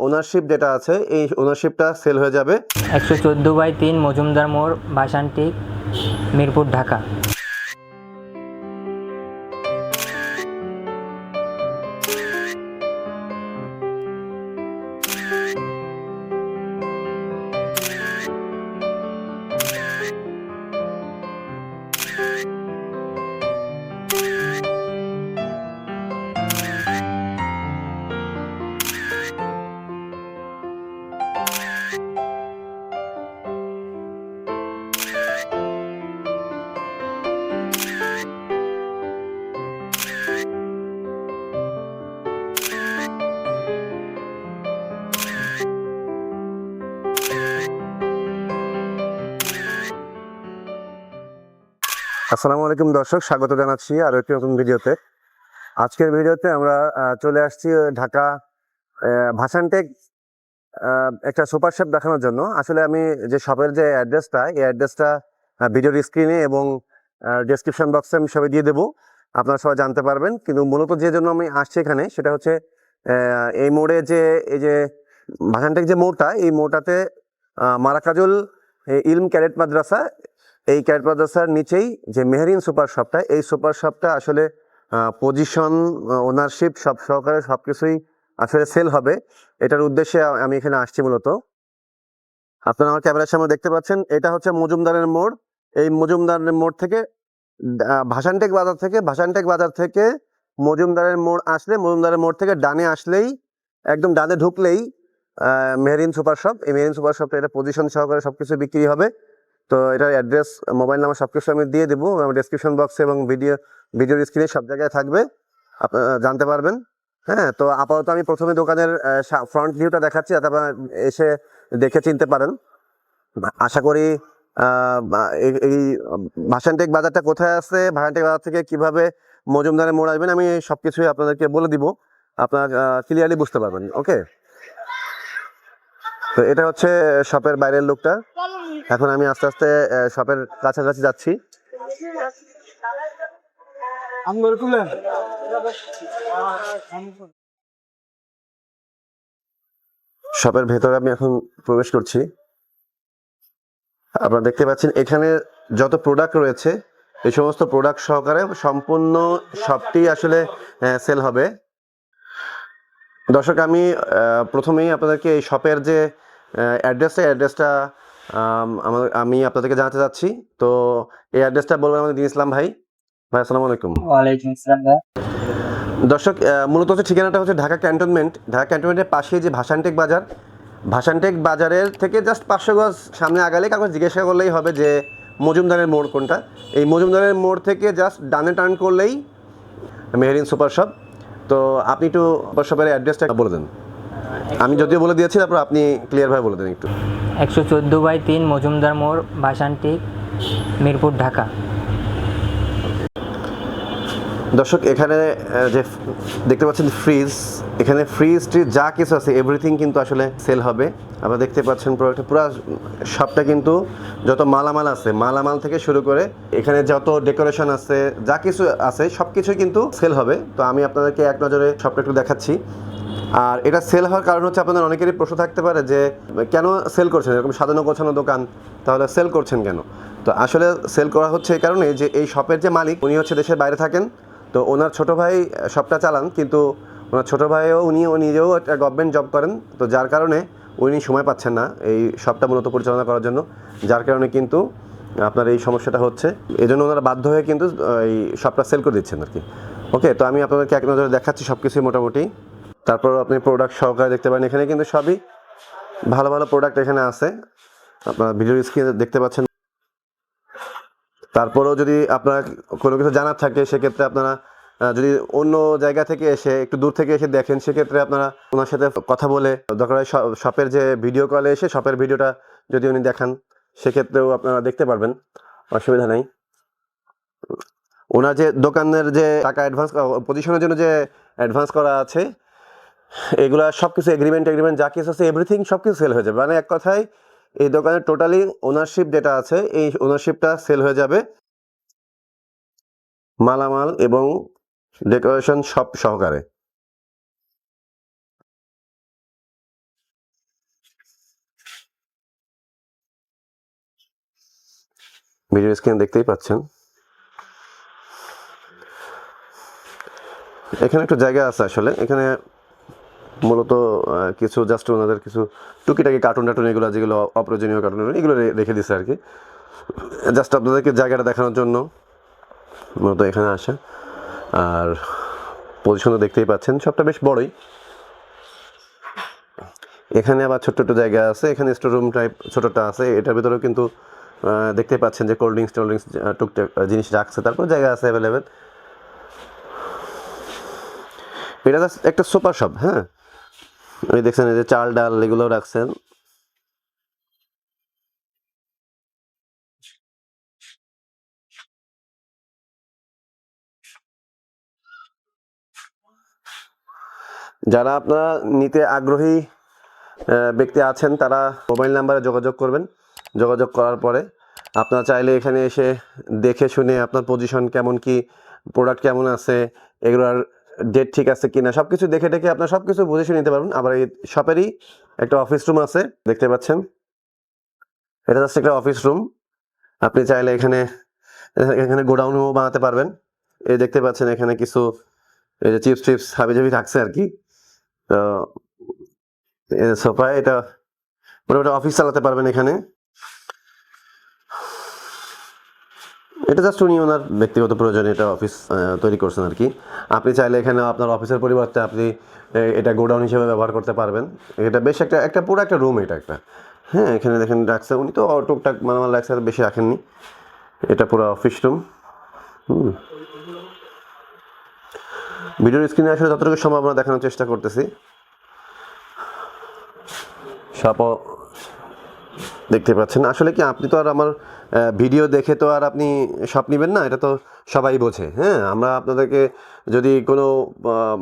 Ownership যেটা আছে এই ওনারশিপটা সেল হয়ে যাবে 114/3 মজুমদার মোড়, ভাসানটিক, মিরপুর, ঢাকা। আসসালামু আলাইকুম দর্শক, স্বাগত জানাচ্ছি আরো একটি নতুন ভিডিওতে। আজকের ভিডিওতে আমরা চলে আসছি ঢাকা ভাসানটেক একটা সুপার শপ দেখানোর জন্য। আসলে আমি যে শপের যে অ্যাড্রেসটা, এই অ্যাড্রেসটা ভিডিওর স্ক্রিনে এবং ডেসক্রিপশন বক্সে আমি সবাই দিয়ে দেবো, আপনারা সবাই জানতে পারবেন। কিন্তু মূলত যে জন্য আমি আসছি এখানে সেটা হচ্ছে এই মোড়ে যে এই যে ভাসানটেক যে মোড়টা, এই মোড়টাতে মারাকাজুল ইলম ক্যাডেট মাদ্রাসা, এই ক্যাডেট মাদ্রাসার নিচেই যে মেহেরিন সুপার শপটা, এই সুপার শপটা আসলে পজিশন, ওনারশিপ সব সহকারে সব কিছুই আসলে সেল হবে। এটার উদ্দেশ্যে আমি এখানে আসছি মূলত। আপনারা আমার ক্যামেরার সামনে দেখতে পাচ্ছেন, এটা হচ্ছে মজুমদারের মোড়। এই মজুমদারের মোড় থেকে ভাসানটেক বাজার থেকে মজুমদারের মোড় আসলে, মজুমদারের মোড় থেকে ডানে আসলেই, একদম ডানে ঢুকলেই মেহেরিন সুপার শপ। এই মেহেরিন সুপার শপটা এটা পজিশন সহকারে সবকিছু বিক্রি হবে। তো এটার অ্যাড্রেস, মোবাইল নাম্বার সবকিছু আমি দিয়ে দেবো ডেসক্রিপশন বক্সে এবং ভিডিওর স্ক্রিনে সব জায়গায় থাকবে, আপনারা জানতে পারবেন। হ্যাঁ, তো আপাতত আমি প্রথমে দোকানের ফ্রন্ট ভিউটা দেখাচ্ছি, যাতে আপনারা এসে দেখে চিনতে পারেন। আশা করি এই ভাসানটেক বাজারটা কোথায় আছে, ভাসানটেক বাজার থেকে কিভাবে মজুমদারের মোড় আসবেন, আমি সবকিছুই আপনাদেরকে বলে দিব, আপনারা ক্লিয়ারলি বুঝতে পারবেন। ওকে, তো এটা হচ্ছে শপের বাইরের লুকটা। এখন আমি আস্তে আস্তে শপের কাছাকাছি যাচ্ছি। শপের ভেতরে আমি এখন প্রবেশ করছি। আপনারা দেখতে পাচ্ছেন এখানে যত প্রোডাক্ট রয়েছে, এই সমস্ত প্রোডাক্ট সহকারে সম্পূর্ণ শপটি আসলে সেল হবে। দর্শক, আমি প্রথমেই আপনাদেরকে এই শপের যে অ্যাড্রেসটা আমি আপনাদেরকে জানাতে চাচ্ছি। তো এই অ্যাড্রেসটা বলবেন আমাদের দিন ইসলাম ভাই। ভাই আসসালামু আলাইকুম। ওয়ালাইকুম আসসালাম ভাই। দর্শক, মূলত হচ্ছে ঠিকানাটা হচ্ছে ঢাকা ক্যান্টনমেন্টের পাশে যে ভাসানটেক বাজারের থেকে জাস্ট 500 গজ সামনে আগালে কাউকে জিজ্ঞাসা করলেই হবে যে মজুমদারের মোড় কোনটা। এই মজুমদারের মোড় থেকে জাস্ট ডানে টার্ন করলেই মেহেরিন সুপার শপ। তো আপনি একটু সুপার শপের অ্যাড্রেসটা বলে দেন। আমি যদিও বলে দিয়েছি, তারপর আপনি ক্লিয়ারভাবে বলে দেন একটু। 114/3 মজুমদার মোড়, ভাসানটিক, মিরপুর, ঢাকা। দর্শক, এখানে যে দেখতে পাচ্ছেন এখানে ফ্রিজ যা কিছু আছে এভরিথিং কিন্তু আসলে সেল হবে। আপনারা দেখতে পাচ্ছেন প্রোডাক্টটা পুরো শপটা কিন্তু যত মালামাল থেকে শুরু করে এখানে যত ডেকোরেশন আছে, যা কিছু আছে সব কিছুই কিন্তু সেল হবে। তো আমি আপনাদেরকে এক নজরে শপটা একটু দেখাচ্ছি। আর এটা সেল হওয়ার কারণ হচ্ছে, আপনাদের অনেকেরই প্রশ্ন থাকতে পারে যে কেন সেল করছেন, এরকম সাজানো গোছানো দোকান, তাহলে সেল করছেন কেন? তো আসলে সেল করা হচ্ছে এই কারণে যে এই শপের যে মালিক, উনি হচ্ছে দেশের বাইরে থাকেন। তো ওনার ছোটো ভাই শপটা চালান, কিন্তু ওনার ছোটো ভাইও উনিও নিজেও একটা গভর্নমেন্ট জব করেন। তো যার কারণে উনি সময় পাচ্ছেন না এই শপটা মূলত পরিচালনা করার জন্য, যার কারণে কিন্তু আপনার এই সমস্যাটা হচ্ছে। এই জন্য ওনারা বাধ্য হয়ে কিন্তু এই শপটা সেল করে দিচ্ছেন আর কি। ওকে, তো আমি আপনাদেরকে এক নজরে দেখাচ্ছি সব কিছুই মোটামুটি। তারপর আপনি প্রোডাক্ট সহকারে দেখতে পারেন, এখানে কিন্তু সবই ভালো ভালো প্রোডাক্ট এখানে আছে, আপনার ভিডিওর স্ক্রিনে দেখতে পাচ্ছেন। তারপরেও যদি আপনার কোনো কিছু জানার থাকে, সেক্ষেত্রে আপনারা যদি অন্য জায়গা থেকে এসে, একটু দূর থেকে এসে দেখেন, সেক্ষেত্রে আপনারা ওনার সাথে কথা বলে, দরকার হয় শপের যে ভিডিও কলে এসে শপের ভিডিওটা যদি উনি দেখান, সেক্ষেত্রেও আপনারা দেখতে পারবেন, অসুবিধা নেই। ওনার যে দোকানের যে টাকা অ্যাডভান্স পজিশনের জন্য যে অ্যাডভান্স করা আছে, এগুলা সব কিছু এগ্রিমেন্ট যা কিছু আছে এভরিথিং সব কিছু সেল হয়ে যাবে। মানে এক কথায় এই দোকানের টোটালি ওনারশিপ যেটা আছে, এই ওনারশিপটা সেল হয়ে যাবে মালামাল এবং ডেকোরেশন সব সহকারে। ভিডিও স্ক্রিনে দেখতেই পাচ্ছেন। এখানে একটু জায়গা আছে আসলে, এখানে মূলত কিছু জাস্ট ওনাদের কিছু টুকিটাকি কার্টুন টার্টুন এগুলো যেগুলো অপ্রয়োজনীয় কার্টুন এগুলো রেখে দিচ্ছে আর কি, জাস্ট আপনাদেরকে জায়গাটা দেখানোর জন্য মূলত এখানে আসা। আর পজিশন তো দেখতেই পাচ্ছেন, সবটা বেশ বড়ই। এখানে আবার ছোট্ট ছোট্ট জায়গা আছে, এখানে স্টোর রুম টাইপ ছোটটা আছে, এটার ভিতরেও কিন্তু দেখতে পাচ্ছেন যে কোল্ড ড্রিঙ্কস টুকটাক জিনিস রাখছে, তারপর জায়গা আছে অ্যাভেলেবেল। এটা একটা সুপার শপ। হ্যাঁ, এই দেখছেন এই যে চাল ডাল এগুলো রাখছেন। যারা আপনারা নিতে আগ্রহী ব্যক্তি আছেন তারা মোবাইল নাম্বারে যোগাযোগ করবেন। যোগাযোগ করার পরে আপনারা চাইলে এখানে এসে দেখে শুনে আপনার পজিশন কেমন, কি প্রোডাক্ট কেমন আছে, এগুলোর ডেট ঠিক আছে কিনা সব কিছু দেখে টেখে আপনার সব কিছু বুঝে শুনে নিতে পারবেন। আবার এই শপেরই একটা অফিস রুম আছে, দেখতে পাচ্ছেন, এটা জাস্ট একটা অফিস রুম। আপনি চাইলে এখানে এখানে গোডাউনও বানাতে পারবেন। এই দেখতে পাচ্ছেন এখানে কিছু এই যে চিপস টিপস হাবিজাবি থাকছে আর কি। তো সোফা, এটা মোটামুটি অফিস চালাতে পারবেন এখানে। এটা জাস্ট উনি ওনার ব্যক্তিগত প্রয়োজনে এটা অফিস তৈরি করছেন আর কি। আপনি চাইলে এখানে আপনার অফিসের পরিবর্তে আপনি এটা গোডাউন হিসেবে ব্যবহার করতে পারবেন। এটা বেশ একটা পুরো একটা রুম এটা একটা। হ্যাঁ, এখানে দেখেন রাখছে, উনি তো টুকটাক মালামাল রাখছে, বেশি রাখেননি। এটা পুরো অফিস রুম। ভিডিওর স্ক্রিনে আসলে যতটুকু সম্ভাবনা দেখানোর চেষ্টা করতেছি। শপও দেখতে পাচ্ছেন। আসলে কি আপনি তো আর আমার ভিডিও দেখে তো আর আপনি শপ নেবেন না, এটা তো সবাই বোঝে। হ্যাঁ, আমরা আপনাদেরকে যদি কোনো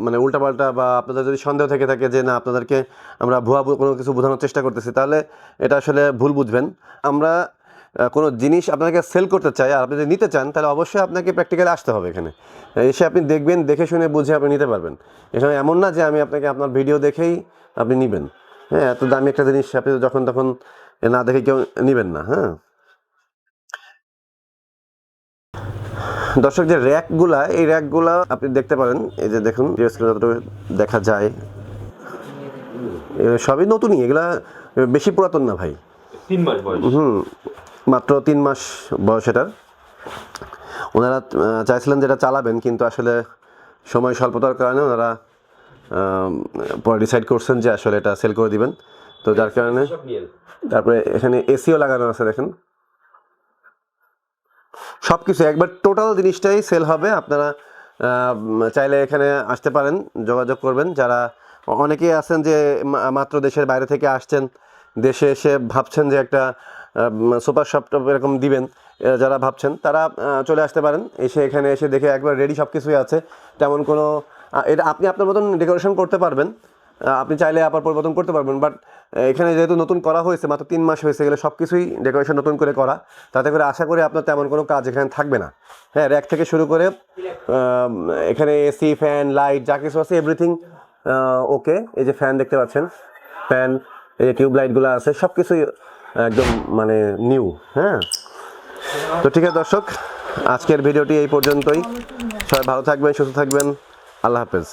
মানে উল্টাপাল্টা বা আপনাদের যদি সন্দেহ থেকে থাকে যে না আপনাদেরকে আমরা ভুয়া কোনো কিছু বোঝানোর চেষ্টা করতেছি, তাহলে এটা আসলে ভুল বুঝবেন। আমরা কোনো জিনিস আপনাকে সেল করতে চাই আর আপনি যদি নিতে চান তাহলে অবশ্যই আপনাকে প্র্যাকটিক্যালি আসতে হবে এখানে। এসে আপনি দেখবেন, দেখে শুনে বুঝে আপনি নিতে পারবেন। এখানে এমন না যে আমি আপনাকে আপনার ভিডিও দেখেই আপনি নেবেন। হ্যাঁ, এত দামি একটা জিনিস আপনি যখন তখন না দেখে কেউ নেবেন না। হ্যাঁ দর্শক, যে র্যাকগুলা, এই র্যাকগুলা আপনি দেখতে পারেন, এই যে দেখুন দেখা যায় সবই নতুনই, এগুলা বেশি পুরাতন না ভাই। 3 মাস বয়স। মাত্র 3 মাস বয়স এটার। ওনারা চাইছিলেন যেটা চালাবেন, কিন্তু আসলে সময় স্বল্পতার কারণে ওনারা পরে ডিসাইড করছেন যে আসলে এটা সেল করে দিবেন। তো যার কারণে তারপরে এখানে এসিও লাগানো আছে, দেখেন সব কিছু একবার টোটাল জিনিসটাই সেল হবে। আপনারা চাইলে এখানে আসতে পারেন, যোগাযোগ করবেন। যারা অনেকেই আছেন যে মাত্র দেশের বাইরে থেকে আসছেন, দেশে এসে ভাবছেন যে একটা সুপার শপ এরকম দিবেন, যারা ভাবছেন তারা চলে আসতে পারেন। এখানে এসে দেখে একবার রেডি সব কিছুই আছে, তেমন কোনো এটা আপনি আপনার মতন ডেকোরেশন করতে পারবেন। আপনি চাইলে আবার পরিবর্তন করতে পারবেন, বাট এখানে যেহেতু নতুন করা হয়েছে, মাত্র 3 মাস হয়েছে, গেলে সব কিছুই ডেকোরেশন নতুন করে করা, তাতে করে আশা করি আপনার তেমন কোনো কাজ এখানে থাকবে না। হ্যাঁ, র্যাক থেকে শুরু করে এখানে এসি, ফ্যান, লাইট যা কিছু আছে এভরিথিং ওকে। এই যে ফ্যান দেখতে পাচ্ছেন, ফ্যান, এই যে টিউব লাইটগুলো আছে, সব কিছুই একদম মানে নিউ। হ্যাঁ, তো ঠিক আছে দর্শক, আজকের ভিডিওটি এই পর্যন্তই। সবাই ভালো থাকবেন, সুস্থ থাকবেন, আল্লাহ হাফেজ।